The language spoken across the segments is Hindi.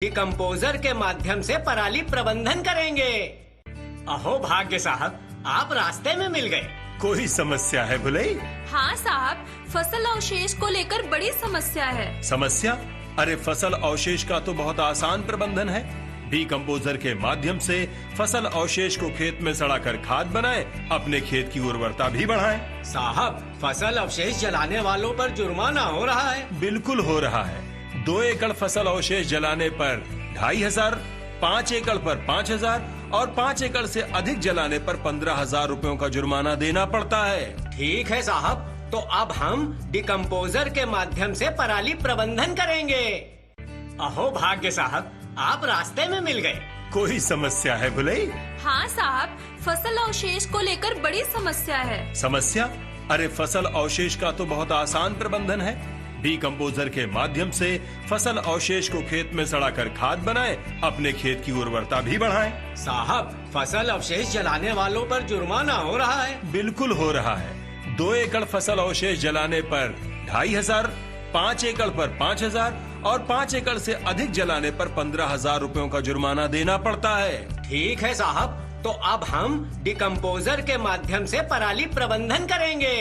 डिकम्पोजर के माध्यम से पराली प्रबंधन करेंगे। अहो भाग्य साहब, आप रास्ते में मिल गए। कोई समस्या है भुलई? हाँ साहब, फसल अवशेष को लेकर बड़ी समस्या है। समस्या? अरे फसल अवशेष का तो बहुत आसान प्रबंधन है। डिकम्पोजर के माध्यम से फसल अवशेष को खेत में सड़ाकर खाद बनाएं, अपने खेत की उर्वरता भी बढ़ाएं। साहब, फसल अवशेष जलाने वालों पर जुर्माना हो रहा है। बिल्कुल हो रहा है। 2 एकड़ फसल अवशेष जलाने पर 2500, 5 एकड़ पर 5000 और 5 एकड़ से अधिक जलाने पर 15,000 रुपयों का जुर्माना देना पड़ता है। ठीक है साहब, तो अब हम डिकम्पोजर के माध्यम से पराली प्रबंधन करेंगे। अहो भाग्य साहब, आप रास्ते में मिल गए। कोई समस्या है भुलई? हाँ साहब, फसल अवशेष को लेकर बड़ी समस्या है। समस्या? अरे फसल अवशेष का तो बहुत आसान प्रबंधन है। डिकम्पोजर के माध्यम से फसल अवशेष को खेत में सड़ाकर खाद बनाएं, अपने खेत की उर्वरता भी बढ़ाएं। साहब, फसल अवशेष जलाने वालों पर जुर्माना हो रहा है। बिल्कुल हो रहा है। 2 एकड़ फसल अवशेष जलाने पर 2500, 5 एकड़ पर 5000 और 5 एकड़ से अधिक जलाने पर 15,000 रुपयों का जुर्माना देना पड़ता है। ठीक है साहब, तो अब हम डिकम्पोजर के माध्यम से पराली प्रबंधन करेंगे।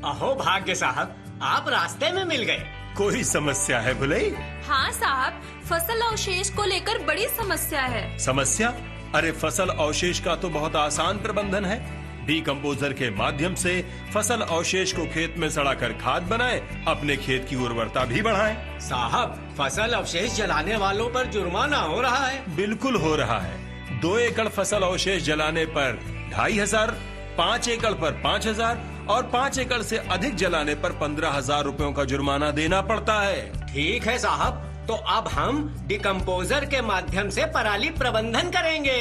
अहो भाग्य साहब, आप रास्ते में मिल गए। कोई समस्या है भुलई? हाँ साहब, फसल अवशेष को लेकर बड़ी समस्या है। समस्या? अरे फसल अवशेष का तो बहुत आसान प्रबंधन है। डिकम्पोजर के माध्यम से फसल अवशेष को खेत में सड़ाकर खाद बनाएं, अपने खेत की उर्वरता भी बढ़ाएं। साहब, फसल अवशेष जलाने वालों पर जुर्माना हो रहा है। बिल्कुल हो रहा है। 2 एकड़ फसल अवशेष जलाने पर 2500, 5 एकड़ पर 5000 और 5 एकड़ से अधिक जलाने पर 15,000 रुपयों का जुर्माना देना पड़ता है। ठीक है साहब, तो अब हम डिकम्पोजर के माध्यम से पराली प्रबंधन करेंगे।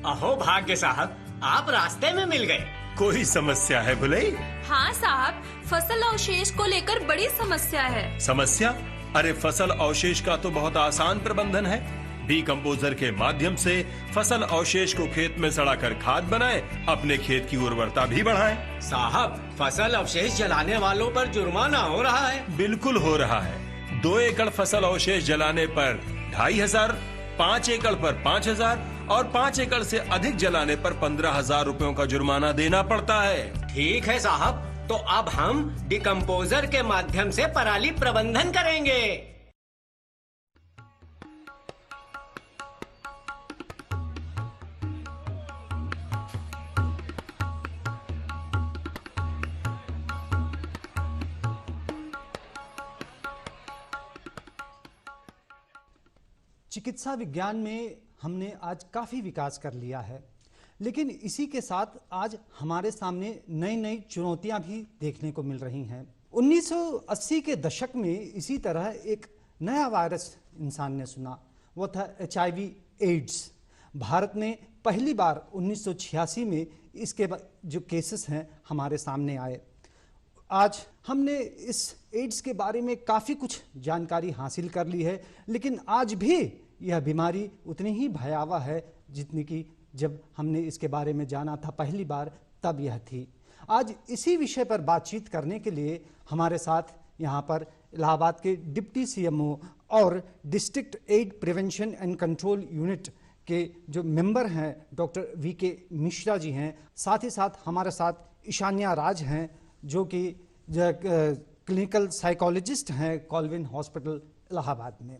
अहो भाग्य साहब, आप रास्ते में मिल गए। कोई समस्या है भुलई? हाँ साहब, फसल अवशेष को लेकर बड़ी समस्या है। समस्या? अरे फसल अवशेष का तो बहुत आसान प्रबंधन है। डिकम्पोजर के माध्यम से फसल अवशेष को खेत में सड़ाकर खाद बनाएं, अपने खेत की उर्वरता भी बढ़ाएं। साहब, फसल अवशेष जलाने वालों पर जुर्माना हो रहा है। बिल्कुल हो रहा है। 2 एकड़ फसल अवशेष जलाने पर 2500, 5 एकड़ पर 5000 और 5 एकड़ से अधिक जलाने पर 15,000 रुपयों का जुर्माना देना पड़ता है। ठीक है साहब, तो अब हम डिकम्पोजर के माध्यम से पराली प्रबंधन करेंगे। चिकित्सा विज्ञान में हमने आज काफ़ी विकास कर लिया है, लेकिन इसी के साथ आज हमारे सामने नई नई चुनौतियां भी देखने को मिल रही हैं। 1980 के दशक में इसी तरह एक नया वायरस इंसान ने सुना, वो था HIV एड्स। भारत में पहली बार 1986 में इसके जो केसेस हैं हमारे सामने आए। आज हमने इस एड्स के बारे में काफ़ी कुछ जानकारी हासिल कर ली है, लेकिन आज भी यह बीमारी उतनी ही भयावह है जितनी कि जब हमने इसके बारे में जाना था पहली बार तब यह थी। आज इसी विषय पर बातचीत करने के लिए हमारे साथ यहाँ पर इलाहाबाद के डिप्टी CMO और district AIDS prevention and control unit के जो मेंबर हैं डॉक्टर VK मिश्रा जी हैं। साथ ही साथ हमारे साथ ईशान्या राज हैं जो कि क्लिनिकल साइकोलॉजिस्ट हैं कॉलविन हॉस्पिटल इलाहाबाद में।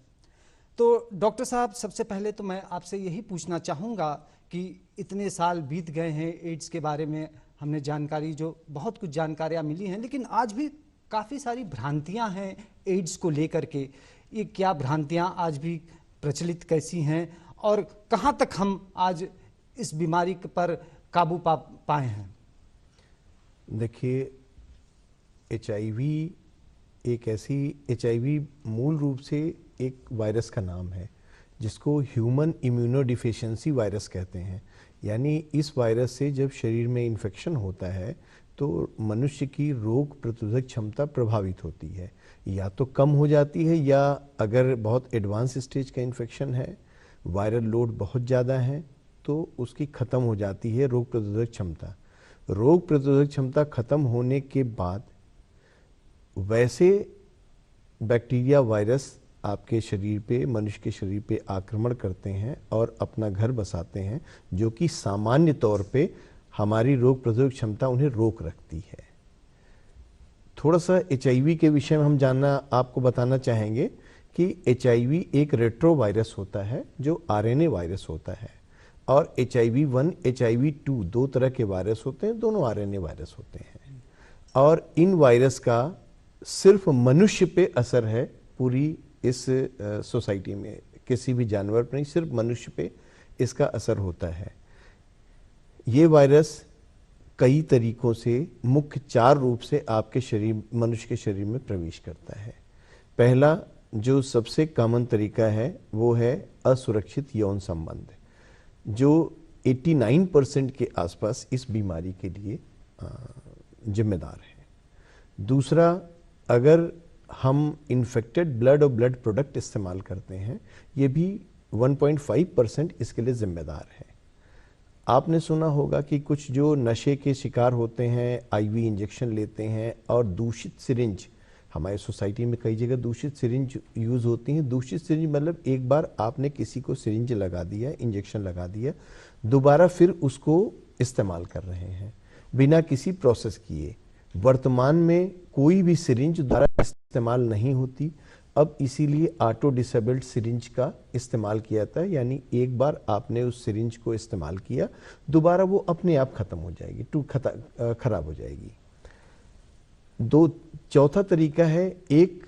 तो डॉक्टर साहब, सबसे पहले तो मैं आपसे यही पूछना चाहूँगा कि इतने साल बीत गए हैं एड्स के बारे में, हमने जानकारी जो बहुत कुछ जानकारियाँ मिली हैं, लेकिन आज भी काफ़ी सारी भ्रांतियाँ हैं एड्स को लेकर के। ये क्या भ्रांतियाँ आज भी प्रचलित कैसी हैं और कहाँ तक हम आज इस बीमारी पर काबू पाए हैं? देखिए, HIV मूल रूप से एक वायरस का नाम है जिसको ह्यूमन इम्यूनोडिफिशियंसी वायरस कहते हैं। यानी इस वायरस से जब शरीर में इन्फेक्शन होता है तो मनुष्य की रोग प्रतिरोधक क्षमता प्रभावित होती है, या तो कम हो जाती है, या अगर बहुत एडवांस स्टेज का इन्फेक्शन है, वायरल लोड बहुत ज़्यादा है, तो उसकी ख़त्म हो जाती है रोग प्रतिरोधक क्षमता। रोग प्रतिरोधक क्षमता खत्म होने के बाद वैसे बैक्टीरिया वायरस आपके शरीर पे, मनुष्य के शरीर पे आक्रमण करते हैं और अपना घर बसाते हैं, जो कि सामान्य तौर पे हमारी रोग प्रतिरोधक क्षमता उन्हें रोक रखती है। थोड़ा सा HIV के विषय में हम जानना आपको बताना चाहेंगे कि HIV एक रेट्रो वायरस होता है जो RNA वायरस होता है, और HIV-1, HIV-2 दो तरह के वायरस होते हैं, दोनों RNA वायरस होते हैं। और इन वायरस का सिर्फ मनुष्य पे असर है, पूरी इस सोसाइटी में किसी भी जानवर पर नहीं, सिर्फ मनुष्य पे इसका असर होता है। ये वायरस कई तरीकों से, मुख्य 4 रूप से आपके शरीर, मनुष्य के शरीर में प्रवेश करता है। पहला जो सबसे कॉमन तरीका है वो है असुरक्षित यौन संबंध, जो 89% के आसपास इस बीमारी के लिए जिम्मेदार है। दूसरा, अगर हम इन्फेक्टेड ब्लड और ब्लड प्रोडक्ट इस्तेमाल करते हैं, ये भी 1.5% इसके लिए जिम्मेदार है। आपने सुना होगा कि कुछ जो नशे के शिकार होते हैं, IV इंजेक्शन लेते हैं और दूषित सिरिंज, हमारे सोसाइटी में कई जगह दूषित सिरिंज यूज़ होती हैं। दूषित सिरिंज मतलब एक बार आपने किसी को सिरिंज लगा दिया, इंजेक्शन लगा दिया, दोबारा फिर उसको इस्तेमाल कर रहे हैं बिना किसी प्रोसेस किए। वर्तमान में कोई भी सिरिंज दोबारा इस्तेमाल नहीं होती। अब इसीलिए ऑटो डिसेबल्ड सिरिंज का इस्तेमाल किया जाता है, यानी एक बार आपने उस सिरिंज को इस्तेमाल किया, दोबारा वो अपने आप खत्म हो जाएगी, खराब हो जाएगी। चौथा तरीका है, एक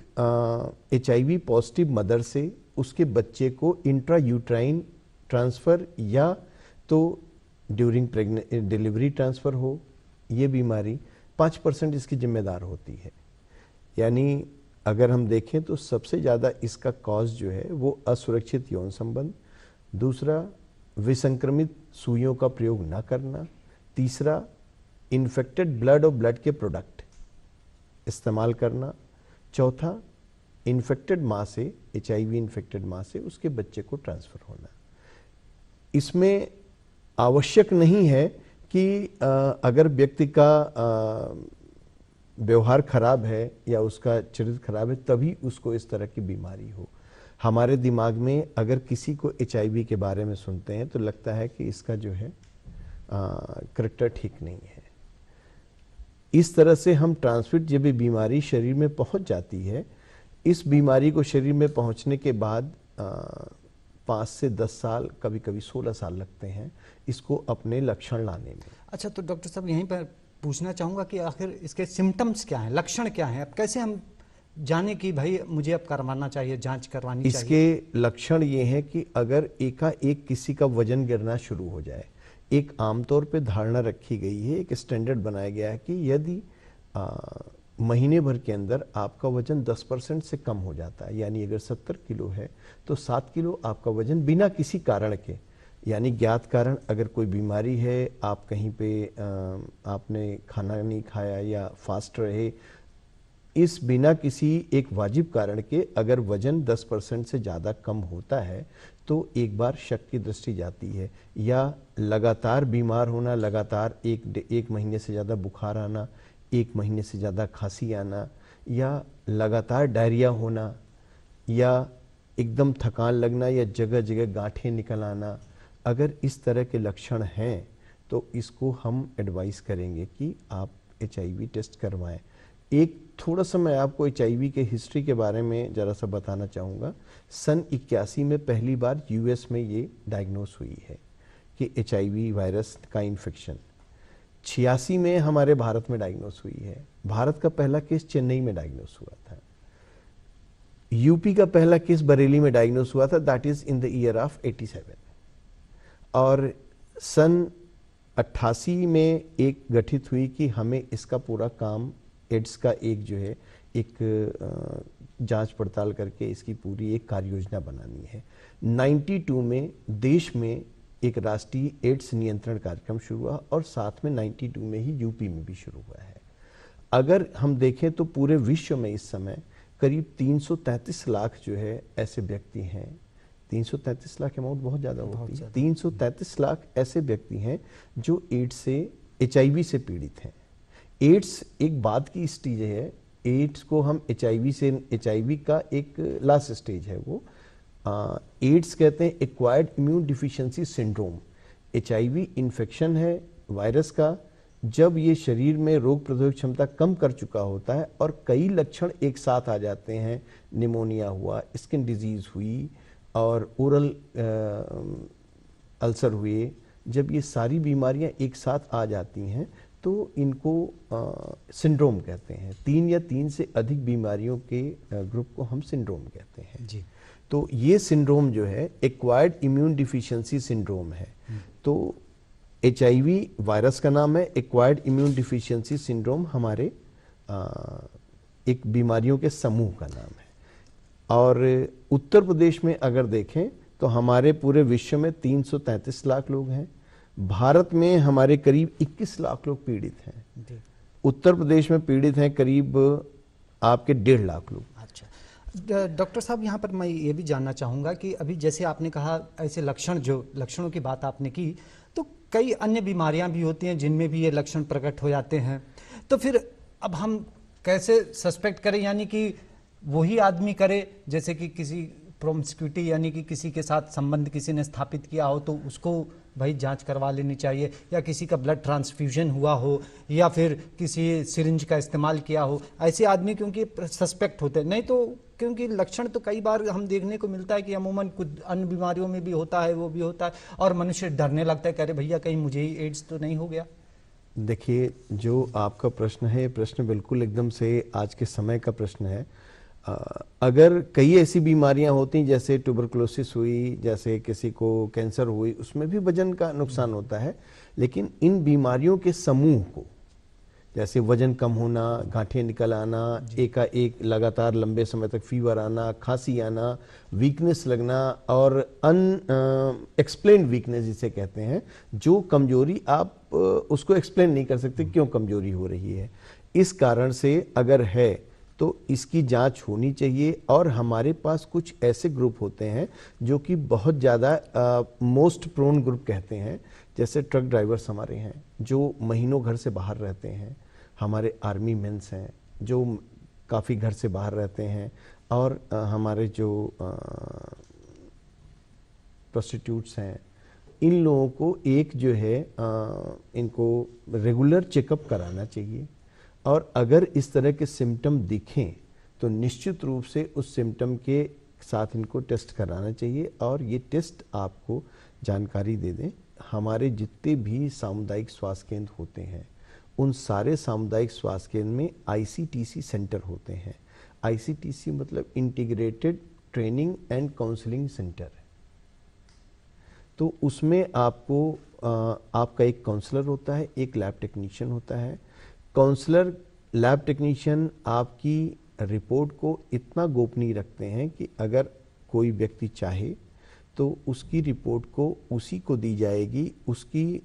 HIV पॉजिटिव मदर से उसके बच्चे को इंट्रा यूट्राइन ट्रांसफ़र या तो ड्यूरिंग डिलीवरी ट्रांसफ़र हो, ये बीमारी 5% इसकी जिम्मेदार होती है। यानी अगर हम देखें तो सबसे ज़्यादा इसका कॉज जो है वो असुरक्षित यौन संबंध, दूसरा विसंक्रमित सुइयों का प्रयोग ना करना, तीसरा इन्फेक्टेड ब्लड और ब्लड के प्रोडक्ट इस्तेमाल करना, चौथा इन्फेक्टेड माँ से, HIV इन्फेक्टेड माँ से उसके बच्चे को ट्रांसफ़र होना। इसमें आवश्यक नहीं है कि अगर व्यक्ति का व्यवहार खराब है या उसका चरित्र खराब है तभी उसको इस तरह की बीमारी हो। हमारे दिमाग में अगर किसी को HIV के बारे में सुनते हैं तो लगता है कि इसका जो है करैक्टर ठीक नहीं है। इस तरह से हम ट्रांसमिट, जब ये बीमारी शरीर में पहुंच जाती है, इस बीमारी को शरीर में पहुंचने के बाद 5 से 10 साल, कभी कभी 16 साल लगते हैं इसको अपने लक्षण लाने में। अच्छा, तो डॉक्टर साहब यहीं पर पूछना चाहूँगा कि आखिर इसके सिम्टम्स क्या हैं, लक्षण क्या हैं? अब कैसे हम जाने कि भाई मुझे अब करवाना चाहिए, जांच करवानी चाहिए? इसके लक्षण ये हैं कि अगर एकाएक किसी का वजन गिरना शुरू हो जाए, एक आमतौर पे धारणा रखी गई है, एक स्टैंडर्ड बनाया गया है कि यदि महीने भर के अंदर आपका वजन 10% से कम हो जाता है, यानी अगर 70 किलो है तो 7 किलो आपका वजन बिना किसी कारण के, यानी ज्ञात कारण, अगर कोई बीमारी है, आप कहीं पे आपने खाना नहीं खाया या फास्ट रहे, इस बिना किसी एक वाजिब कारण के अगर वजन 10% से ज़्यादा कम होता है तो एक बार शक की दृष्टि जाती है। या लगातार बीमार होना, लगातार एक महीने से ज़्यादा बुखार आना, 1 महीने से ज़्यादा खांसी आना, या लगातार डायरिया होना, या एकदम थकान लगना, या जगह जगह गांठें निकल आना, अगर इस तरह के लक्षण हैं तो इसको हम एडवाइस करेंगे कि आप HIV टेस्ट करवाएं। एक थोड़ा सा मैं आपको HIV के हिस्ट्री के बारे में ज़रा सा बताना चाहूँगा। सन 81 में पहली बार US में ये डायग्नोस हुई है कि HIV वायरस का इन्फेक्शन। 86 में हमारे भारत में डायग्नोस हुई है। भारत का पहला केस चेन्नई में डायग्नोस हुआ था। यूपी का पहला केस बरेली में डायग्नोस हुआ था, that is in the year of 87। और सन 88 में एक गठित हुई कि हमें इसका पूरा काम, एड्स का एक जो है एक जांच पड़ताल करके इसकी पूरी एक कार्य योजना बनानी है। 92 में देश में एक राष्ट्रीय एड्स नियंत्रण कार्यक्रम शुरू हुआ और साथ में 92 में ही यूपी में भी शुरू हुआ है। अगर हम देखें तो पूरे विश्व में इस समय करीब 333 लाख जो है ऐसे व्यक्ति हैं। 333 लाख अमाउंट बहुत ज़्यादा होती है। 333 लाख ऐसे व्यक्ति हैं जो एड्स से, HIV से पीड़ित हैं। एड्स एक बाद की स्टेज है, एड्स को हम HIV का एक लास्ट स्टेज है वो। एड्स कहते हैं acquired immune deficiency syndrome. HIV infection है वायरस का, जब ये शरीर में रोग प्रतिरोधक क्षमता कम कर चुका होता है और कई लक्षण एक साथ आ जाते हैं, निमोनिया हुआ, स्किन डिजीज हुई और ओरल अल्सर हुए, जब ये सारी बीमारियां एक साथ आ जाती हैं तो इनको सिंड्रोम कहते हैं। 3 या 3 से अधिक बीमारियों के ग्रुप को हम सिंड्रोम कहते हैं जी। तो ये सिंड्रोम जो है एक्वायर्ड इम्यून डिफिशियंसी सिंड्रोम है। तो HIV वायरस का नाम है, एक्वायर्ड इम्यून डिफिशियंसी सिंड्रोम हमारे एक बीमारियों के समूह का नाम है। और उत्तर प्रदेश में अगर देखें तो हमारे पूरे विश्व में 333 लाख लोग हैं, भारत में हमारे करीब 21 लाख लोग पीड़ित हैं। उत्तर प्रदेश में पीड़ित हैं करीब आपके 1.5 लाख लोग। अच्छा डॉक्टर साहब, यहाँ पर मैं ये भी जानना चाहूँगा कि अभी जैसे आपने कहा ऐसे लक्षणों की बात आपने की, तो कई अन्य बीमारियां भी होती हैं जिनमें भी ये लक्षण प्रकट हो जाते हैं। तो फिर अब हम कैसे सस्पेक्ट करें, यानी कि वही आदमी करे जैसे कि किसी प्रोमिस्क्यूटी यानी कि किसी के साथ संबंध किसी ने स्थापित किया हो तो उसको भाई जांच करवा लेनी चाहिए, या किसी का ब्लड ट्रांसफ्यूजन हुआ हो, या फिर किसी सिरिंज का इस्तेमाल किया हो, ऐसे आदमी क्योंकि सस्पेक्ट होते हैं। नहीं तो क्योंकि लक्षण तो कई बार हम देखने को मिलता है कि अमूमन कुछ अन्य बीमारियों में भी होता है, वो भी होता है, और मनुष्य डरने लगता है, कह रहे भैया कहीं मुझे ही एड्स तो नहीं हो गया। देखिए, जो आपका प्रश्न है, प्रश्न बिल्कुल एकदम से आज के समय का प्रश्न है। अगर कई ऐसी बीमारियां होती जैसे ट्यूबरकुलोसिस हुई, जैसे किसी को कैंसर हुई, उसमें भी वजन का नुकसान होता है, लेकिन इन बीमारियों के समूह को, जैसे वजन कम होना, गांठें निकल आना, एकाएक लगातार लंबे समय तक फीवर आना, खांसी आना, वीकनेस लगना और अनएक्सप्लेन्ड वीकनेस जिसे कहते हैं, जो कमजोरी आप उसको एक्सप्लेन नहीं कर सकते क्यों कमजोरी हो रही है, इस कारण से अगर है तो इसकी जांच होनी चाहिए। और हमारे पास कुछ ऐसे ग्रुप होते हैं जो कि बहुत ज़्यादा मोस्ट प्रोन ग्रुप कहते हैं, जैसे ट्रक ड्राइवर्स हमारे हैं जो महीनों घर से बाहर रहते हैं, हमारे आर्मी मेंस हैं जो काफ़ी घर से बाहर रहते हैं, और हमारे जो प्रोस्टिट्यूट्स हैं, इन लोगों को एक जो है इनको रेगुलर चेकअप कराना चाहिए। और अगर इस तरह के सिम्टम दिखें तो निश्चित रूप से उस सिम्टम के साथ इनको टेस्ट कराना चाहिए, और ये टेस्ट आपको जानकारी दे दें। हमारे जितने भी सामुदायिक स्वास्थ्य केंद्र होते हैं, उन सारे सामुदायिक स्वास्थ्य केंद्र में ICTC सेंटर होते हैं। ICTC मतलब integrated training and counselling centre है। तो उसमें आपको आपका एक काउंसलर होता है, एक लैब टेक्नीशियन होता है। काउंसलर, लैब टेक्नीशियन आपकी रिपोर्ट को इतना गोपनीय रखते हैं कि अगर कोई व्यक्ति चाहे तो उसकी रिपोर्ट को उसी को दी जाएगी, उसकी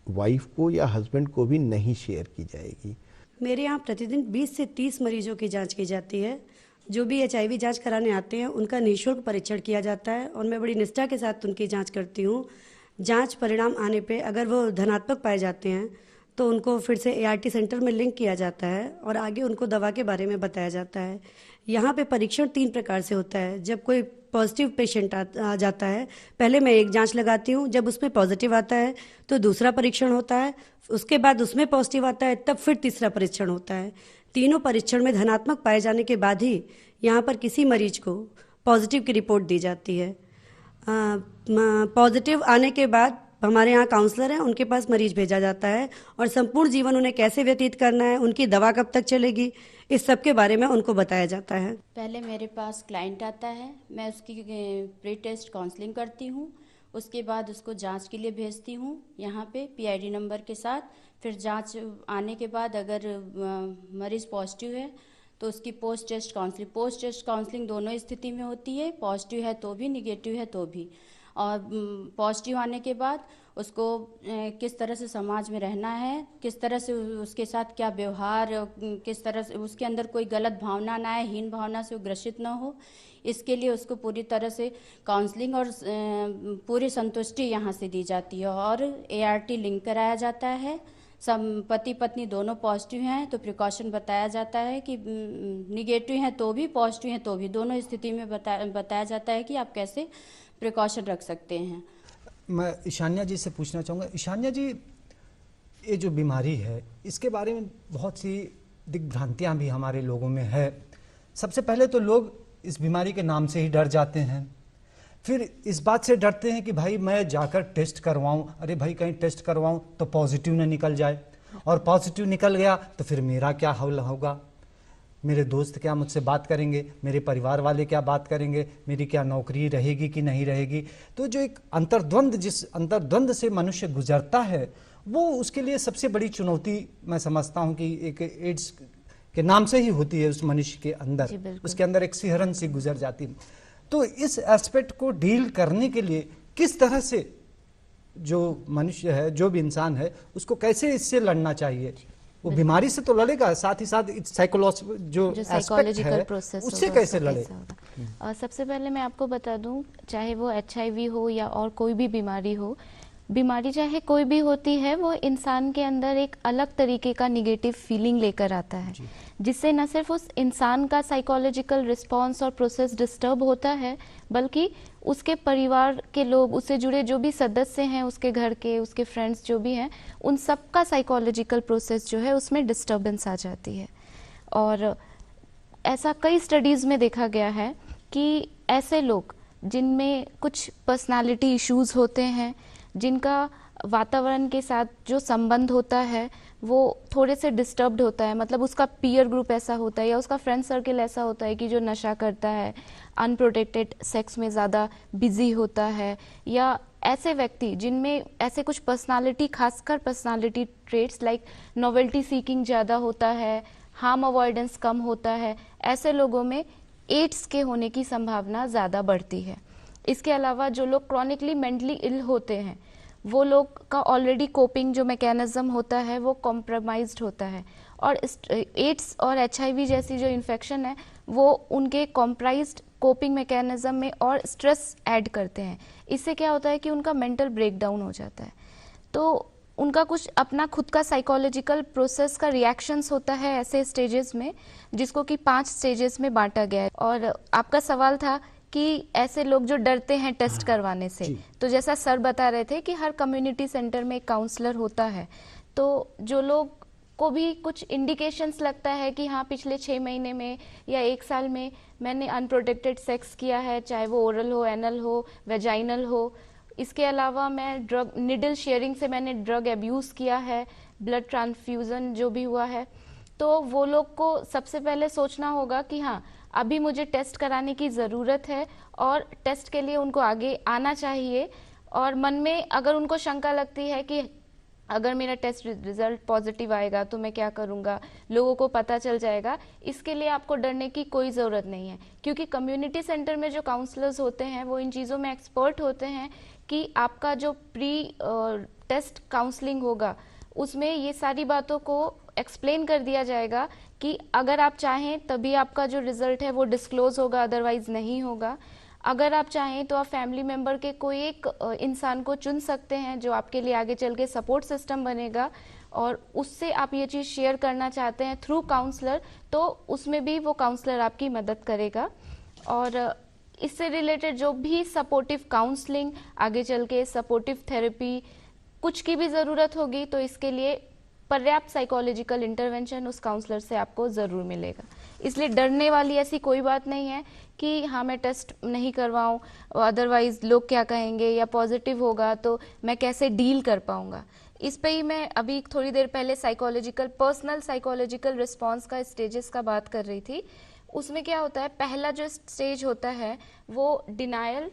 वाइफ को या हस्बैंड को भी नहीं शेयर की जाएगी। मेरे यहाँ प्रतिदिन 20 से 30 मरीजों की जांच की जाती है। जो भी HIV जांच कराने आते हैं उनका निःशुल्क परीक्षण किया जाता है और मैं बड़ी निष्ठा के साथ उनकी जांच करती हूँ। जांच परिणाम आने पे अगर वो धनात्मक पाए जाते हैं तो उनको फिर से ART सेंटर में लिंक किया जाता है और आगे उनको दवा के बारे में बताया जाता है। यहाँ पे परीक्षण 3 प्रकार से होता है। जब कोई पॉजिटिव पेशेंट आ जाता है, पहले मैं एक जांच लगाती हूँ, जब उसमें पॉजिटिव आता है तो दूसरा परीक्षण होता है, उसके बाद उसमें पॉजिटिव आता है तब फिर तीसरा परीक्षण होता है। तीनों परीक्षण में धनात्मक पाए जाने के बाद ही यहाँ पर किसी मरीज को पॉजिटिव की रिपोर्ट दी जाती है। पॉजिटिव आने के बाद हमारे यहाँ काउंसलर हैं, उनके पास मरीज भेजा जाता है और संपूर्ण जीवन उन्हें कैसे व्यतीत करना है, उनकी दवा कब तक चलेगी, इस सब के बारे में उनको बताया जाता है। पहले मेरे पास क्लाइंट आता है, मैं उसकी प्री टेस्ट काउंसलिंग करती हूँ, उसके बाद उसको जांच के लिए भेजती हूँ यहाँ पे PID नंबर के साथ। फिर जांच आने के बाद अगर मरीज़ पॉजिटिव है तो उसकी पोस्ट टेस्ट काउंसलिंग दोनों स्थिति में होती है, पॉजिटिव है तो भी, निगेटिव है तो भी। और पॉजिटिव आने के बाद उसको किस तरह से समाज में रहना है, किस तरह से उसके साथ क्या व्यवहार, किस तरह से उसके अंदर कोई गलत भावना ना आए, हीन भावना से वो ग्रसित ना हो, इसके लिए उसको पूरी तरह से काउंसलिंग और पूरी संतुष्टि यहाँ से दी जाती है और ART लिंक कराया जाता है। पति पत्नी दोनों पॉजिटिव हैं तो प्रिकॉशन बताया जाता है कि निगेटिव हैं तो भी, पॉजिटिव हैं तो भी, दोनों स्थिति में बताया जाता है कि आप कैसे प्रिकॉशन रख सकते हैं। मैं ईशान्या जी से पूछना चाहूँगा, ईशान्या जी, ये जो बीमारी है इसके बारे में बहुत सी दिग्भ्रांतियाँ भी हमारे लोगों में है। सबसे पहले तो लोग इस बीमारी के नाम से ही डर जाते हैं, फिर इस बात से डरते हैं कि भाई मैं जाकर टेस्ट करवाऊं, अरे भाई कहीं टेस्ट करवाऊं तो पॉजिटिव न निकल जाए, और पॉजिटिव निकल गया तो फिर मेरा क्या हाल होगा, मेरे दोस्त क्या मुझसे बात करेंगे, मेरे परिवार वाले क्या बात करेंगे, मेरी क्या नौकरी रहेगी कि नहीं रहेगी। तो जो एक जिस अंतर्द्वंद से मनुष्य गुजरता है वो उसके लिए सबसे बड़ी चुनौती मैं समझता हूँ कि एक एड्स के नाम से ही होती है उस मनुष्य के अंदर, उसके अंदर एक सिहरन सी गुजर जाती है। तो इस एस्पेक्ट को डील करने के लिए किस तरह से जो मनुष्य है, जो भी इंसान है, उसको कैसे इससे लड़ना चाहिए? वो बीमारी से तो लड़ेगा, साथ ही साथ जो साइकोलॉजिकल प्रोसेस उससे कैसे लड़े? सबसे पहले मैं आपको बता दूं, चाहे वो HIV हो या और कोई भी बीमारी हो, बीमारी चाहे कोई भी होती है, वो इंसान के अंदर एक अलग तरीके का निगेटिव फीलिंग लेकर आता है, जिससे न सिर्फ उस इंसान का साइकोलॉजिकल रिस्पॉन्स और प्रोसेस डिस्टर्ब होता है, बल्कि उसके परिवार के लोग, उससे जुड़े जो भी सदस्य हैं, उसके घर के, उसके फ्रेंड्स जो भी हैं, उन सब का साइकोलॉजिकल प्रोसेस जो है उसमें डिस्टर्बेंस आ जाती है। और ऐसा कई स्टडीज़ में देखा गया है कि ऐसे लोग जिनमें कुछ पर्सनालिटी इश्यूज होते हैं, जिनका वातावरण के साथ जो संबंध होता है वो थोड़े से डिस्टर्ब्ड होता है, मतलब उसका पीयर ग्रुप ऐसा होता है या उसका फ्रेंड सर्कल ऐसा होता है कि जो नशा करता है, अनप्रोटेक्टेड सेक्स में ज़्यादा बिजी होता है, या ऐसे व्यक्ति जिनमें ऐसे कुछ पर्सनालिटी, खासकर personality traits like novelty seeking ज़्यादा होता है, हार्म अवॉइडेंस कम होता है, ऐसे लोगों में एड्स के होने की संभावना ज़्यादा बढ़ती है। इसके अलावा जो लोग क्रॉनिकली मेंटली इल होते हैं, वो लोग का ऑलरेडी कोपिंग जो मैकेनिज्म होता है वो कॉम्प्रोमाइज्ड होता है, और एड्स और HIV जैसी जो इन्फेक्शन है वो उनके कॉम्प्राइज्ड कोपिंग मैकेनिज्म में और स्ट्रेस ऐड करते हैं। इससे क्या होता है कि उनका मेंटल ब्रेकडाउन हो जाता है, तो उनका कुछ अपना खुद का साइकोलॉजिकल प्रोसेस का रिएक्शंस होता है ऐसे स्टेजेस में, जिसको कि 5 स्टेजेस में बांटा गया है। और आपका सवाल था कि ऐसे लोग जो डरते हैं टेस्ट करवाने से, तो जैसा सर बता रहे थे कि हर कम्युनिटी सेंटर में एक काउंसलर होता है, तो जो लोग को भी कुछ इंडिकेशंस लगता है कि हाँ पिछले 6 महीने में या 1 साल में मैंने अनप्रोटेक्टेड सेक्स किया है, चाहे वो ओरल हो, एनल हो, वेजाइनल हो, इसके अलावा मैं ड्रग निडल शेयरिंग से मैंने ड्रग अब्यूज़ किया है, ब्लड ट्रांसफ्यूज़न जो भी हुआ है, तो वो लोग को सबसे पहले सोचना होगा कि हाँ अभी मुझे टेस्ट कराने की ज़रूरत है, और टेस्ट के लिए उनको आगे आना चाहिए। और मन में अगर उनको शंका लगती है कि अगर मेरा टेस्ट रिजल्ट पॉजिटिव आएगा तो मैं क्या करूँगा, लोगों को पता चल जाएगा, इसके लिए आपको डरने की कोई ज़रूरत नहीं है, क्योंकि कम्युनिटी सेंटर में जो काउंसलर्स होते हैं वो इन चीज़ों में एक्सपर्ट होते हैं कि आपका जो प्री टेस्ट काउंसलिंग होगा उसमें ये सारी बातों को एक्सप्लेन कर दिया जाएगा कि अगर आप चाहें तभी आपका जो रिजल्ट है वो डिस्क्लोज होगा, अदरवाइज नहीं होगा। अगर आप चाहें तो आप फैमिली मेंबर के कोई एक इंसान को चुन सकते हैं जो आपके लिए आगे चल के सपोर्ट सिस्टम बनेगा, और उससे आप ये चीज़ शेयर करना चाहते हैं थ्रू काउंसलर, तो उसमें भी वो काउंसलर आपकी मदद करेगा। और इससे रिलेटेड जो भी सपोर्टिव काउंसलिंग, आगे चल के सपोर्टिव थेरेपी, कुछ की भी ज़रूरत होगी तो इसके लिए पर्याप्त साइकोलॉजिकल इंटरवेंशन उस काउंसलर से आपको ज़रूर मिलेगा। इसलिए डरने वाली ऐसी कोई बात नहीं है कि हाँ मैं टेस्ट नहीं करवाऊँ, अदरवाइज़ लोग क्या कहेंगे, या पॉजिटिव होगा तो मैं कैसे डील कर पाऊँगा। इस पे ही मैं अभी थोड़ी देर पहले पर्सनल साइकोलॉजिकल रिस्पॉन्स का स्टेजेस का बात कर रही थी। उसमें क्या होता है, पहला जो स्टेज होता है वो डिनायल,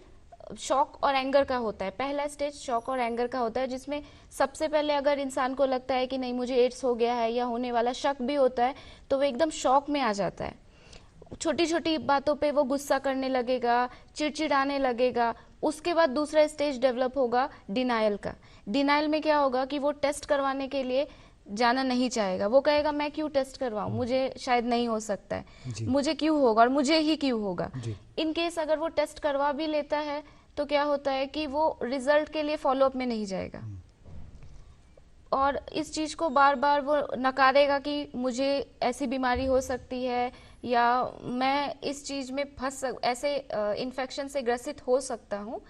शॉक और एंगर का होता है। पहला स्टेज शॉक और एंगर का होता है, जिसमें सबसे पहले अगर इंसान को लगता है कि नहीं मुझे एड्स हो गया है या होने वाला शक भी होता है, तो वो एकदम शॉक में आ जाता है। छोटी छोटी बातों पे वो गुस्सा करने लगेगा, चिड़चिड़ाने लगेगा। उसके बाद दूसरा स्टेज डेवलप होगा डिनायल का। डिनायल में क्या होगा कि वो टेस्ट करवाने के लिए जाना नहीं चाहेगा। वो कहेगा मैं क्यों टेस्ट करवाऊं, मुझे शायद नहीं हो सकता है, मुझे क्यों होगा और मुझे ही क्यों होगा। इन केस अगर वो टेस्ट करवा भी लेता है तो क्या होता है कि वो रिजल्ट के लिए फॉलोअप में नहीं जाएगा। और इस चीज़ को बार बार वो नकारेगा कि मुझे ऐसी बीमारी हो सकती है या मैं इस चीज़ में ऐसे इन्फेक्शन से ग्रसित हो सकता हूँ।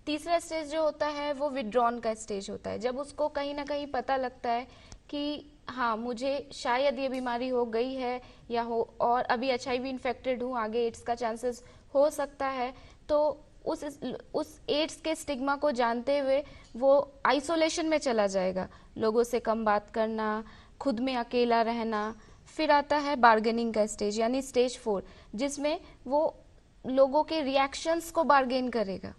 तीसरा स्टेज जो होता है वो विड्रॉन का स्टेज होता है, जब उसको कहीं ना कहीं पता लगता है कि हाँ मुझे शायद ये बीमारी हो गई है या हो और अभी HIV इन्फेक्टेड हूँ, आगे एड्स का चांसेस हो सकता है। तो उस एड्स के स्टिग्मा को जानते हुए वो आइसोलेशन में चला जाएगा, लोगों से कम बात करना, खुद में अकेला रहना। फिर आता है बार्गेनिंग का स्टेज यानी स्टेज 4, जिसमें वो लोगों के रिएक्शंस को बार्गेन करेगा।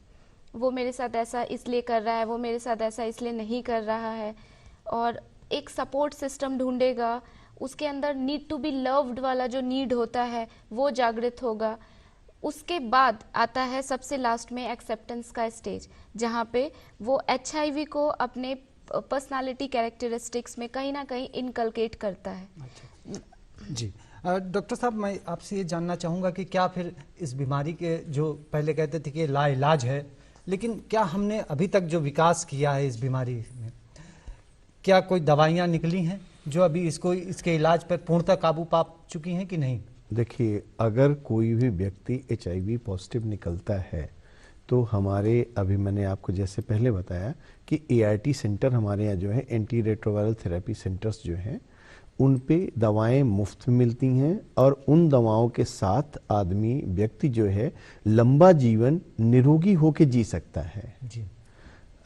वो मेरे साथ ऐसा इसलिए कर रहा है, वो मेरे साथ ऐसा इसलिए नहीं कर रहा है, और एक सपोर्ट सिस्टम ढूंढेगा। उसके अंदर नीड टू बी लव्ड वाला जो नीड होता है वो जागृत होगा। उसके बाद आता है सबसे लास्ट में एक्सेप्टेंस का स्टेज, जहाँ पे वो HIV को अपने पर्सनालिटी कैरेक्टरिस्टिक्स में कहीं ना कहीं इनकलकेट करता है। जी डॉक्टर साहब, मैं आपसे ये जानना चाहूँगा कि क्या फिर इस बीमारी के जो पहले कहते थे कि लाइलाज है, लेकिन क्या हमने अभी तक जो विकास किया है इस बीमारी में, क्या कोई दवाइयाँ निकली हैं जो अभी इसके इलाज पर पूर्णतः काबू पा चुकी हैं कि नहीं? देखिए, अगर कोई भी व्यक्ति HIV पॉजिटिव निकलता है तो हमारे, अभी मैंने आपको जैसे पहले बताया कि ART सेंटर हमारे यहाँ जो है, एंटी रेट्रोवायरल थेरेपी सेंटर्स जो हैं, उन पे दवाएं मुफ्त में मिलती हैं और उन दवाओं के साथ व्यक्ति जो है लंबा जीवन निरोगी होके जी सकता है। जी।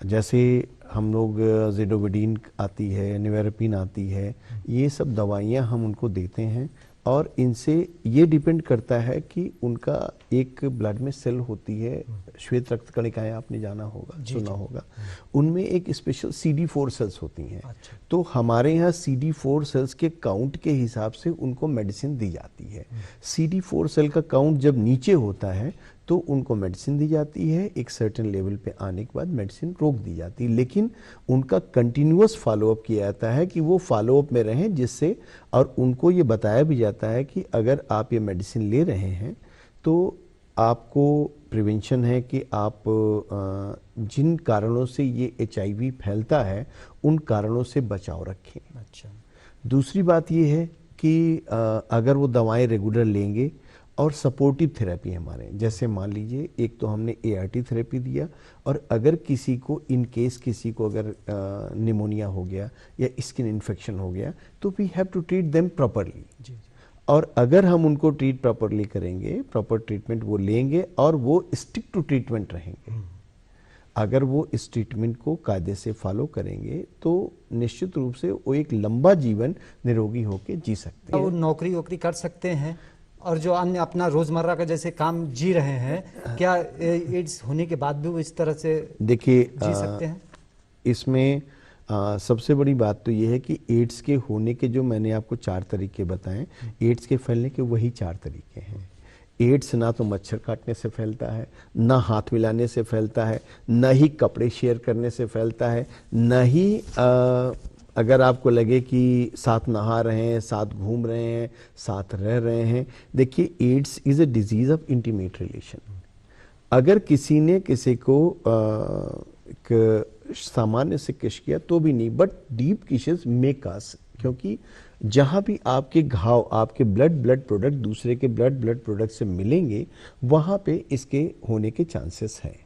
जैसे हम लोग ज़िडोविडीन आती है, निवेरपिन आती है, ये सब दवाइयाँ हम उनको देते हैं और इनसे ये डिपेंड करता है कि उनका एक ब्लड में सेल होती है, श्वेत रक्त कणिकाएं, आपने जाना होगा, सुना होगा, उनमें एक स्पेशल CD4 सेल्स होती हैं। अच्छा। तो हमारे यहाँ CD4 सेल्स के काउंट के हिसाब से उनको मेडिसिन दी जाती है। CD4 सेल का काउंट जब नीचे होता है तो उनको मेडिसिन दी जाती है, एक सर्टेन लेवल पे आने के बाद मेडिसिन रोक दी जाती है, लेकिन उनका कंटिन्यूअस फॉलोअप किया जाता है कि वो फॉलोअप में रहें, जिससे और उनको ये बताया भी जाता है कि अगर आप ये मेडिसिन ले रहे हैं तो आपको प्रिवेंशन है कि आप जिन कारणों से ये HIV फैलता है उन कारणों से बचाव रखें। अच्छा। दूसरी बात ये है कि अगर वो दवाएं रेगुलर लेंगे और सपोर्टिव थेरेपी हमारे, जैसे मान लीजिए एक तो हमने ART थेरेपी दिया, और अगर किसी को इन केस किसी को अगर निमोनिया हो गया या स्किन इन्फेक्शन हो गया तो we have to treat them properly. और अगर हम उनको ट्रीट प्रॉपरली करेंगे, प्रॉपर ट्रीटमेंट वो लेंगे और वो स्टिक टू ट्रीटमेंट रहेंगे, अगर वो इस ट्रीटमेंट को कायदे से फॉलो करेंगे तो निश्चित रूप से वो एक लंबा जीवन निरोगी होकर जी सकते हैं। वो नौकरी वोकरी कर सकते हैं और जो अन्य अपना रोजमर्रा का जैसे काम जी रहे हैं, क्या एड्स होने के बाद भी वो इस तरह से देखिए जी सकते हैं? इसमें सबसे बड़ी बात तो ये है कि एड्स के होने के जो मैंने आपको 4 तरीके बताएं, एड्स के फैलने के वही 4 तरीके हैं। एड्स ना तो मच्छर काटने से फैलता है, ना हाथ मिलाने से फैलता है, ना ही कपड़े शेयर करने से फैलता है, ना ही अगर आपको लगे कि साथ नहा रहे हैं, साथ घूम रहे हैं, साथ रह रहे हैं। देखिए, AIDS is a disease of intimate relation. अगर किसी ने किसी को सामान्य से किस किया तो भी नहीं, बट डीप किसेस मे काज, क्योंकि जहाँ भी आपके घाव आपके ब्लड प्रोडक्ट दूसरे के ब्लड प्रोडक्ट से मिलेंगे वहाँ पे इसके होने के चांसेस हैं।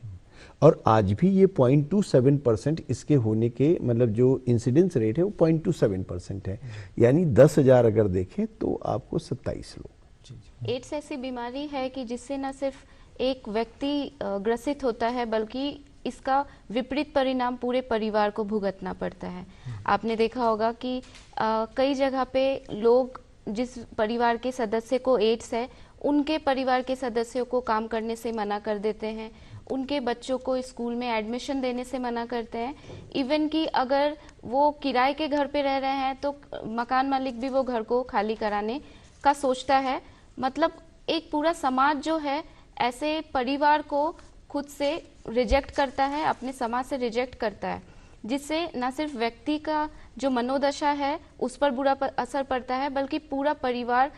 और आज भी ये 0.27% इसके होने के मतलब जो इंसिडेंस रेट है वो 0.27% है, यानी 10,000 अगर देखें तो आपको 27 लोग। एड्स ऐसी बीमारी है कि जिससे न सिर्फ एक व्यक्ति ग्रसित होता है बल्कि इसका विपरीत परिणाम पूरे परिवार को भुगतना पड़ता है। आपने देखा होगा कि कई जगह पे लोग जिस परिवार के सदस्य को एड्स है उनके परिवार के सदस्यों को काम करने से मना कर देते हैं, उनके बच्चों को स्कूल में एडमिशन देने से मना करते हैं। इवन कि अगर वो किराए के घर पे रह रहे हैं तो मकान मालिक भी वो घर को खाली कराने का सोचता है। मतलब एक पूरा समाज जो है ऐसे परिवार को खुद से रिजेक्ट करता है, अपने समाज से रिजेक्ट करता है, जिससे न सिर्फ व्यक्ति का जो मनोदशा है उस पर बुरा असर पड़ता है बल्कि पूरा परिवार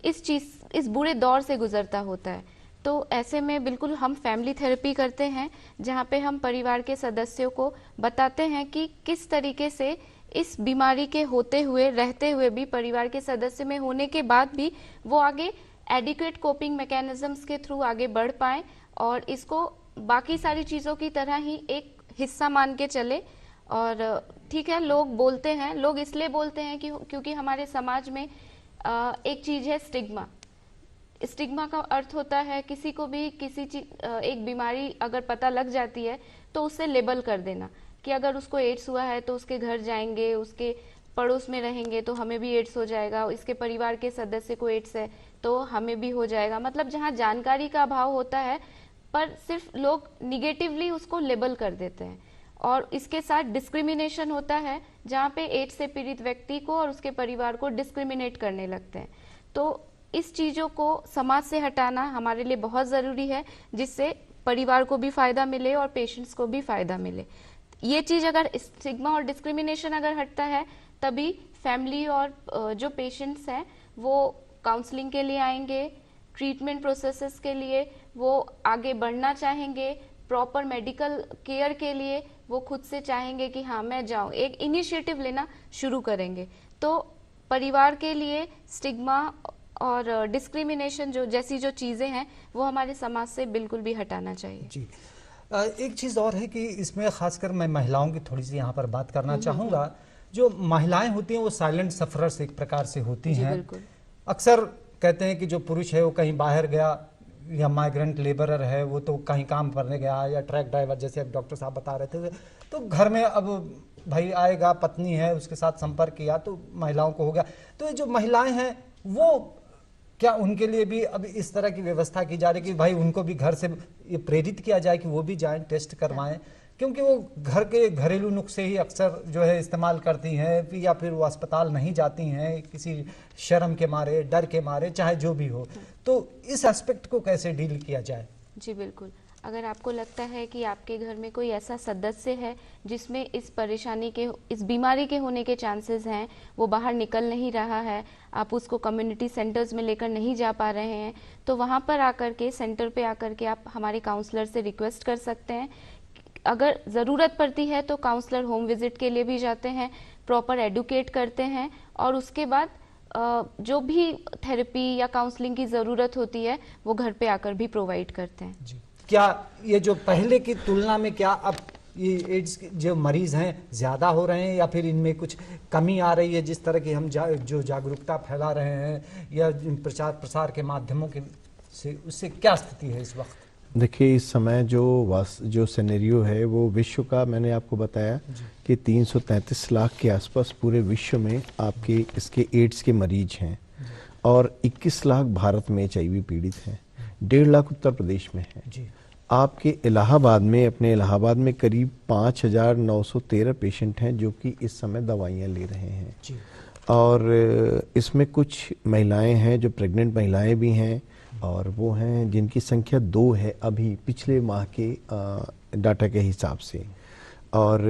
इस बुरे दौर से गुजरता होता है। तो ऐसे में बिल्कुल हम फैमिली थेरेपी करते हैं जहाँ पे हम परिवार के सदस्यों को बताते हैं कि किस तरीके से इस बीमारी के होते हुए रहते हुए भी, परिवार के सदस्य में होने के बाद भी वो आगे एडिक्वेट कोपिंग मैकेनिज्म्स के थ्रू आगे बढ़ पाए और इसको बाकी सारी चीज़ों की तरह ही एक हिस्सा मान के चले। और ठीक है, लोग बोलते हैं, लोग इसलिए बोलते हैं कि क्योंकि हमारे समाज में एक चीज़ है स्टिग्मा। स्टिग्मा का अर्थ होता है किसी को भी एक बीमारी अगर पता लग जाती है तो उसे लेबल कर देना कि अगर उसको एड्स हुआ है तो उसके घर जाएंगे, उसके पड़ोस में रहेंगे तो हमें भी एड्स हो जाएगा, इसके परिवार के सदस्य को एड्स है तो हमें भी हो जाएगा। मतलब जहाँ जानकारी का अभाव होता है पर सिर्फ लोग निगेटिवली उसको लेबल कर देते हैं। और इसके साथ डिस्क्रिमिनेशन होता है जहाँ पे एड्स से पीड़ित व्यक्ति को और उसके परिवार को डिस्क्रिमिनेट करने लगते हैं। तो इस चीज़ों को समाज से हटाना हमारे लिए बहुत ज़रूरी है, जिससे परिवार को भी फायदा मिले और पेशेंट्स को भी फायदा मिले। ये चीज़ अगर स्टिग्मा और डिस्क्रिमिनेशन अगर हटता है तभी फैमिली और जो पेशेंट्स हैं वो काउंसलिंग के लिए आएंगे, ट्रीटमेंट प्रोसेसेस के लिए वो आगे बढ़ना चाहेंगे, प्रॉपर मेडिकल केयर के लिए वो खुद से चाहेंगे कि हाँ मैं जाऊँ, एक इनिशिएटिव लेना शुरू करेंगे। तो परिवार के लिए स्टिग्मा और डिस्क्रिमिनेशन जो चीज़ें हैं वो हमारे समाज से बिल्कुल भी हटाना चाहिए। जी, एक चीज़ और है कि इसमें खासकर मैं महिलाओं की थोड़ी सी यहाँ पर बात करना चाहूँगा। जो महिलाएं होती हैं वो साइलेंट सफरर्स एक प्रकार से होती हैं। अक्सर कहते हैं कि जो पुरुष है वो कहीं बाहर गया या माइग्रेंट लेबरर है वो तो कहीं काम करने गया या ट्रक ड्राइवर, जैसे अब डॉक्टर साहब बता रहे थे, तो घर में अब भाई आएगा, पत्नी है, उसके साथ संपर्क किया तो महिलाओं को हो गया। तो ये जो महिलाएं हैं वो क्या उनके लिए भी अब इस तरह की व्यवस्था की जा रही है कि भाई उनको भी घर से ये प्रेरित किया जाए कि वो भी जाएं, टेस्ट करवाएं, क्योंकि वो घर के घरेलू नुस्खे ही अक्सर जो है इस्तेमाल करती हैं या फिर वो अस्पताल नहीं जाती हैं किसी शर्म के मारे, डर के मारे, चाहे जो भी हो। तो इस एस्पेक्ट को कैसे डील किया जाए? जी बिल्कुल, अगर आपको लगता है कि आपके घर में कोई ऐसा सदस्य है जिसमें इस परेशानी के, इस बीमारी के होने के चांसेस हैं, वो बाहर निकल नहीं रहा है, आप उसको कम्युनिटी सेंटर्स में लेकर नहीं जा पा रहे हैं, तो वहाँ पर आकर के, सेंटर पे आकर के आप हमारे काउंसलर से रिक्वेस्ट कर सकते हैं। अगर ज़रूरत पड़ती है तो काउंसलर होम विजिट के लिए भी जाते हैं, प्रॉपर एडुकेट करते हैं और उसके बाद जो भी थेरेपी या काउंसलिंग की ज़रूरत होती है वो घर पे आकर भी प्रोवाइड करते हैं। जी। क्या ये जो पहले की तुलना में क्या अब ये एड्स के जो मरीज हैं ज़्यादा हो रहे हैं या फिर इनमें कुछ कमी आ रही है? जिस तरह की हम जो जागरूकता फैला रहे हैं या प्रचार प्रसार के माध्यमों के से, उससे क्या स्थिति है इस वक्त? देखिए, इस समय जो सिनेरियो है वो विश्व का, मैंने आपको बताया कि 333 लाख के आसपास पूरे विश्व में आपके इसके एड्स के मरीज हैं और 21 लाख भारत में HIV पीड़ित हैं, 1.5 लाख उत्तर प्रदेश में है। आपके इलाहाबाद में, अपने इलाहाबाद में करीब 5,913 पेशेंट हैं जो कि इस समय दवाइयाँ ले रहे हैं और इसमें कुछ महिलाएं हैं जो प्रेग्नेंट महिलाएं भी हैं और वो हैं जिनकी संख्या 2 है अभी पिछले माह के डाटा के हिसाब से। और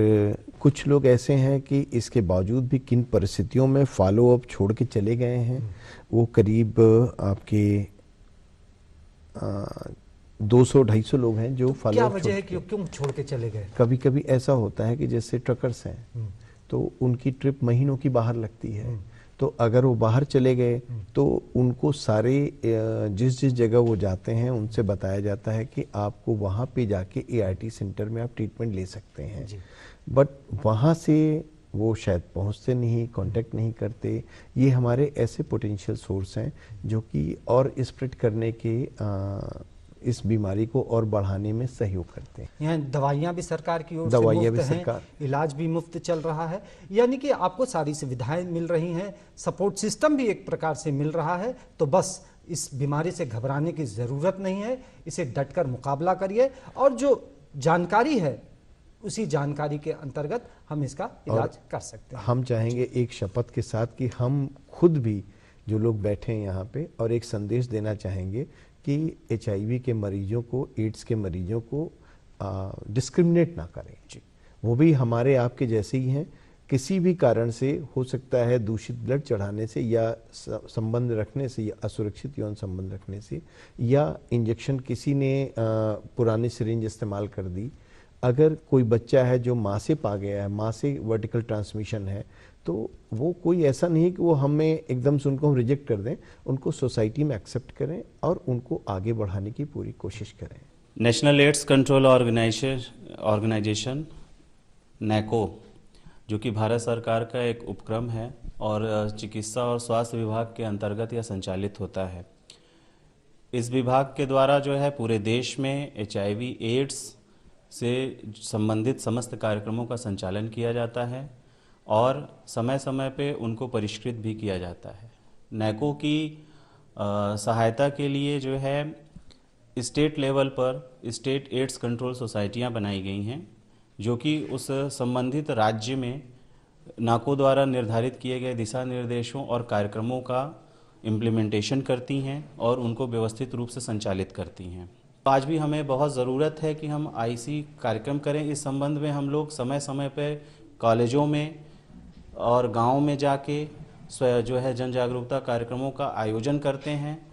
कुछ लोग ऐसे हैं कि इसके बावजूद भी किन परिस्थितियों में फॉलो अप छोड़ के चले गए हैं, वो करीब आपके 200-250 लोग हैं जो फॉलो अप। क्या वजह है कि क्यों छोड़ के चले गए? कभी कभी ऐसा होता है कि जैसे ट्रकर्स हैं तो उनकी ट्रिप महीनों की बाहर लगती है, तो अगर वो बाहर चले गए तो उनको सारे जिस जगह वो जाते हैं उनसे बताया जाता है कि आपको वहाँ पे जाके ART सेंटर में आप ट्रीटमेंट ले सकते हैं, बट वहाँ से वो शायद पहुँचते नहीं, कांटेक्ट नहीं करते। ये हमारे ऐसे पोटेंशियल सोर्स हैं जो कि और स्प्रेड करने के इस बीमारी को और बढ़ाने में सहयोग करते हैं। यहाँ दवाइयाँ भी सरकार की ओर से मुफ्त हैं, इलाज भी मुफ्त चल रहा है, यानी कि आपको सारी सुविधाएं मिल रही हैं, सपोर्ट सिस्टम भी एक प्रकार से मिल रहा है। तो बस इस बीमारी से घबराने की ज़रूरत नहीं है, इसे डटकर मुकाबला करिए और जो जानकारी है उसी जानकारी के अंतर्गत हम इसका इलाज कर सकते हैं। हम चाहेंगे एक शपथ के साथ कि हम खुद भी जो लोग बैठे हैं यहाँ पे और एक संदेश देना चाहेंगे कि HIV के मरीजों को, एड्स के मरीजों को डिस्क्रिमिनेट ना करें। वो भी हमारे आपके जैसे ही हैं, किसी भी कारण से हो सकता है दूषित ब्लड चढ़ाने से या संबंध रखने से या असुरक्षित यौन संबंध रखने से या इंजेक्शन किसी ने पुरानी सिरिंज इस्तेमाल कर दी अगर कोई बच्चा है जो माँ से पा गया है, माँ से वर्टिकल ट्रांसमिशन है, तो वो कोई ऐसा नहीं है कि वो हमें एकदम से उनको हम रिजेक्ट कर दें, उनको सोसाइटी में एक्सेप्ट करें और उनको आगे बढ़ाने की पूरी कोशिश करें। नेशनल एड्स कंट्रोल ऑर्गेनाइजेशन नैको, जो कि भारत सरकार का एक उपक्रम है और चिकित्सा और स्वास्थ्य विभाग के अंतर्गत यह संचालित होता है। इस विभाग के द्वारा जो है पूरे देश में HIV एड्स से संबंधित समस्त कार्यक्रमों का संचालन किया जाता है और समय समय पे उनको परिष्कृत भी किया जाता है। नैको की सहायता के लिए जो है स्टेट लेवल पर स्टेट एड्स कंट्रोल सोसाइटियां बनाई गई हैं, जो कि उस संबंधित राज्य में नाको द्वारा निर्धारित किए गए दिशा निर्देशों और कार्यक्रमों का इम्प्लीमेंटेशन करती हैं और उनको व्यवस्थित रूप से संचालित करती हैं। आज भी हमें बहुत ज़रूरत है कि हम IC कार्यक्रम करें। इस संबंध में हम लोग समय समय पे कॉलेजों में और गाँव में जाके जो है जन जागरूकता कार्यक्रमों का आयोजन करते हैं।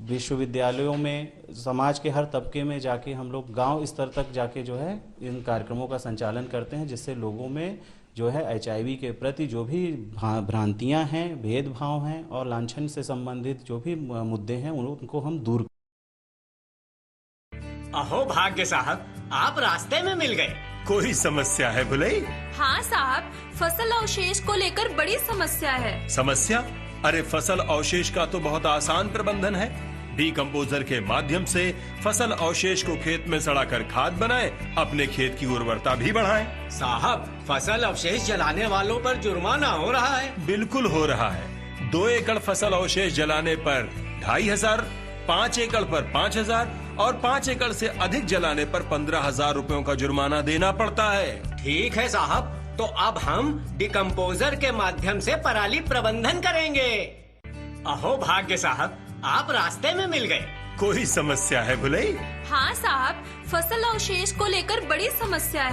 विश्वविद्यालयों में समाज के हर तबके में जाके हम लोग गांव स्तर तक जाके जो है इन कार्यक्रमों का संचालन करते हैं, जिससे लोगों में जो है HIV के प्रति जो भी भ्रांतियां हैं, भेदभाव हैं और लांछन से संबंधित जो भी मुद्दे हैं उनको हम दूर। अहो भाग्य साहब, आप रास्ते में मिल गए। कोई समस्या है भुलई? हाँ साहब, फसल अवशेष को लेकर बड़ी समस्या है। समस्या? अरे फसल अवशेष का तो बहुत आसान प्रबंधन है। डीकंपोजर के माध्यम से फसल अवशेष को खेत में सड़ाकर खाद बनाएं, अपने खेत की उर्वरता भी बढ़ाएं। साहब, फसल अवशेष जलाने वालों पर जुर्माना हो रहा है। बिल्कुल हो रहा है। 2 एकड़ फसल अवशेष जलाने पर 2500, 5 एकड़ पर 5000 और 5 एकड़ से अधिक जलाने पर 15,000 रुपयों का जुर्माना देना पड़ता है। ठीक है साहब, तो अब हम डिकम्पोजर के माध्यम से पराली प्रबंधन करेंगे। अहो भाग्य साहब, आप रास्ते में मिल गए। कोई समस्या है भुलई? हाँ साहब, फसल अवशेष को लेकर बड़ी समस्या है।